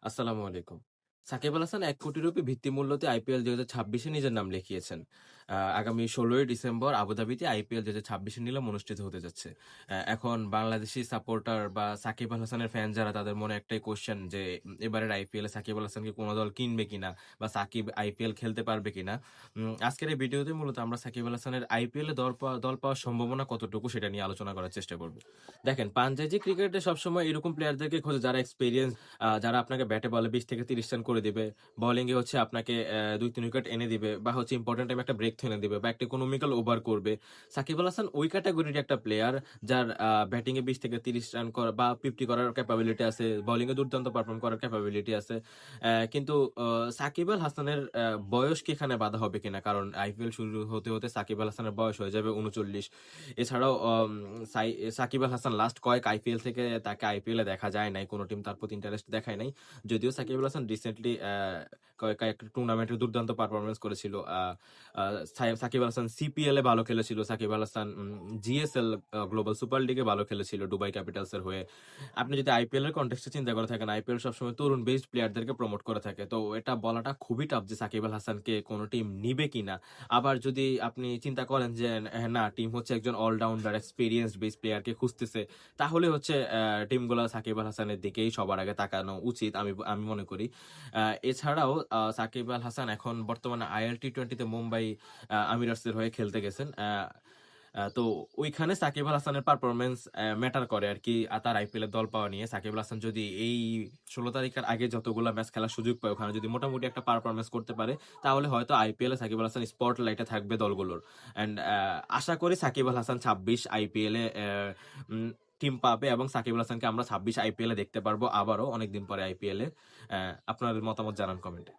আসসালামু আলাইকুম। সাকিব আল হাসান ১ কোটি রুপি ভিত্তিমূল্যতে আইপিএল ২০২৬ এ নিজের নাম লিখিয়েছেন। আগামী ১৬ই ডিসেম্বর আবুধাবিতে আইপিএল ২০২৬ এর নিলাম অনুষ্ঠিত হতে যাচ্ছে। এখন বাংলাদেশি সাপোর্টার বা সাকিব আল হাসানের ফ্যান যারা তাদের মনে একটাই কোয়েশ্চেন যে এবারের আইপিএলে সাকিব আল হাসানকে কোন দল কিনবে কিনা বা সাকিব আইপিএল খেলতে পারবে কিনা। আজকের এই ভিডিওতে মূলত আমরা সাকিব আল হাসানের আইপিএলে দল পাওয়ার সম্ভাবনা কতটুকু সেটা নিয়ে আলোচনা করার চেষ্টা করব। দেখেন পাঞ্জাবি ক্রিকেটে সবসময় এরকম প্লেয়ারদেরকে খোঁজে যারা এক্সপেরিয়েন্স যারা আপনাকে ব্যাটে বলে ২০ থেকে ৩০ রান করে দিবে। বোলিংয়ে হচ্ছে আপনাকে ২-৩ উইকেট এনে দিবে বা হচ্ছে ইম্পোর্টেন্ট টাইমে একটা ব্রেক থ্রো এনে দিবে বা একটা ইকোনমিক্যাল ওভার করবে। সাকিব আল হাসান ওই ক্যাটেগরির একটা প্লেয়ার যার ব্যাটিংয়ে ২০ থেকে ৩০ রান করা বা ৫০ করার ক্যাপাবিলিটি আছে। বোলিংয়ে দুর্দান্ত পারফর্ম করার ক্যাপাবিলিটি আছে। কিন্তু সাকিব আল হাসানের বয়স কি এখানে বাধা হবে কিনা? কারণ আইপিএল শুরু হতে সাকিব আল হাসানের বয়স হয়ে যাবে ৩৯। এছাড়াও সাকিব আল হাসান লাস্ট কয়েক আইপিএল থেকে তাকে আইপিএলে দেখা যায় নাই। কোন টিম তার প্রতি ইন্টারেস্ট দেখায় নাই। যদিও সাকিব আল হাসান রিসেন্টলি কয়েকটা টুর্নামেন্টে দুর্দান্ত পারফরম্যান্স করেছিল। আ আ সাকিব আল হাসান সিপিএল এ ভালো খেলেছিল। Shakib Al Hasan GSL global super লিগে ভালো খেলেছিল দুবাই ক্যাপিটালস এর হয়ে। আপনি যদি আইপিএল এর কনটেক্সট এ চিন্তা করে থাকেন, আইপিএল সবসময় তরুণ বেসড প্লেয়ারদেরকে প্রমোট করে থাকে। তো এটা বলাটা খুবই টাফ যে সাকিব আল হাসানকে কোন টিম নিবে কিনা। আবার যদি আপনি চিন্তা করেন যে না টিম হচ্ছে একজন অলরাউন্ডার এক্সপেরিয়েন্সড বেস প্লেয়ারকে খুঁজতেছে, তাহলে হচ্ছে টিমগুলা সাকিব আল হাসানের দিকেই সবার আগে তাকানো উচিত আমি আমি মনে করি। এছাড়াও সাকিব আল হাসান এখন বর্তমানে আইএল টি-20 তে মুম্বাই আমিরাটসের হয়ে খেলতে গেছেন। তো ওইখানে সাকিব আল হাসানের পারফরম্যান্স ম্যাটার করে আরকি তার আইপিএল এর দল পাওয়া নিয়ে। সাকিব আল হাসান যদি এই ১৬ তারিখের আগে যতগুলা ম্যাচ খেলার সুযোগ পায়, ওখানে যদি মোটামুটি একটা পারফরম্যান্স করতে পারে, তাহলে হয়তো আইপিএল এ সাকিব আল হাসান স্পটলাইটে থাকবে দলগুলোর। অ্যান্ড আশা করি সাকিব আল হাসান ২৬ আইপিএল এ উম টিম পাবে এবং সাকিব আল হাসানকে আমরা ২৬ আইপিএল এ দেখতে পারবো আবারও অনেকদিন পরে আইপিএল এ। আপনার মতামত জানান কমেন্টে।